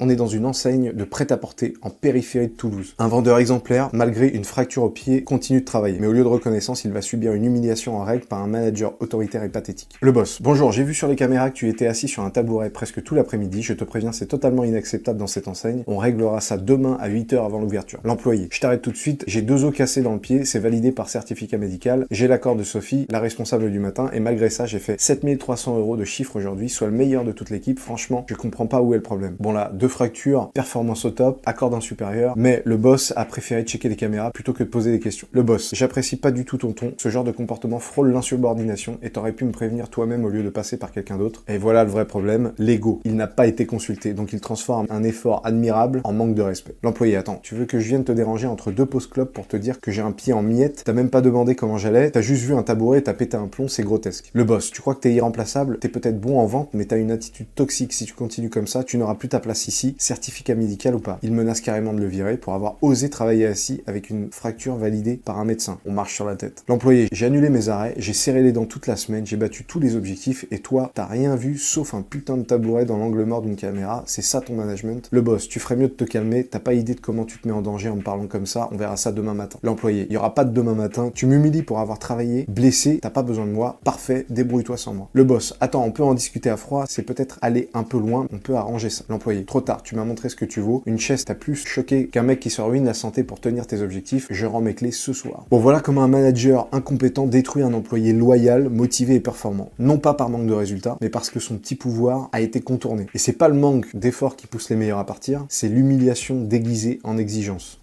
On est dans une enseigne de prêt-à-porter en périphérie de Toulouse. Un vendeur exemplaire, malgré une fracture au pied, continue de travailler. Mais au lieu de reconnaissance, il va subir une humiliation en règle par un manager autoritaire et pathétique. Le boss. Bonjour, j'ai vu sur les caméras que tu étais assis sur un tabouret presque tout l'après-midi. Je te préviens, c'est totalement inacceptable dans cette enseigne. On réglera ça demain à 8 h avant l'ouverture. L'employé. Je t'arrête tout de suite. J'ai 2 os cassés dans le pied. C'est validé par certificat médical. J'ai l'accord de Sophie, la responsable du matin. Et malgré ça, j'ai fait 7300 € de chiffre aujourd'hui, soit le meilleur de toute l'équipe. Franchement, je comprends pas où est le problème. Bon là, 2 fractures, performance au top, accord d'un supérieur, mais le boss a préféré checker les caméras plutôt que de poser des questions. Le boss, j'apprécie pas du tout ton ton, ce genre de comportement frôle l'insubordination et t'aurais pu me prévenir toi-même au lieu de passer par quelqu'un d'autre. Et voilà le vrai problème, l'ego. Il n'a pas été consulté, donc il transforme un effort admirable en manque de respect. L'employé, attends, tu veux que je vienne te déranger entre 2 pauses clopes pour te dire que j'ai un pied en miettes, t'as même pas demandé comment j'allais, t'as juste vu un tabouret, t'as pété un plomb, c'est grotesque. Le boss, tu crois que t'es irremplaçable, t'es peut-être bon en vente, mais t'as une attitude toxique, si tu continues comme ça, tu n'auras plus ta place ici, certificat médical ou pas. Il menace carrément de le virer pour avoir osé travailler assis avec une fracture validée par un médecin. On marche sur la tête. L'employé, j'ai annulé mes arrêts, j'ai serré les dents toute la semaine, j'ai battu tous les objectifs et toi, t'as rien vu sauf un putain de tabouret dans l'angle mort d'une caméra, c'est ça ton management. Le boss, tu ferais mieux de te calmer, t'as pas idée de comment tu te mets en danger en me parlant comme ça, on verra ça demain matin. L'employé, il y aura pas de demain matin, tu m'humilies pour avoir travaillé, blessé, t'as pas besoin de moi, parfait, débrouille-toi sans moi. Le boss, attends, on peut en discuter à froid, c'est peut-être aller un peu loin, on peut arranger ça. L'employé, trop tard, tu m'as montré ce que tu vaux, une chaise t'a plus choqué qu'un mec qui se ruine la santé pour tenir tes objectifs, je rends mes clés ce soir. Bon, voilà comment un manager incompétent détruit un employé loyal, motivé et performant. Non pas par manque de résultats, mais parce que son petit pouvoir a été contourné. Et c'est pas le manque d'efforts qui pousse les meilleurs à partir, c'est l'humiliation déguisée en exigence.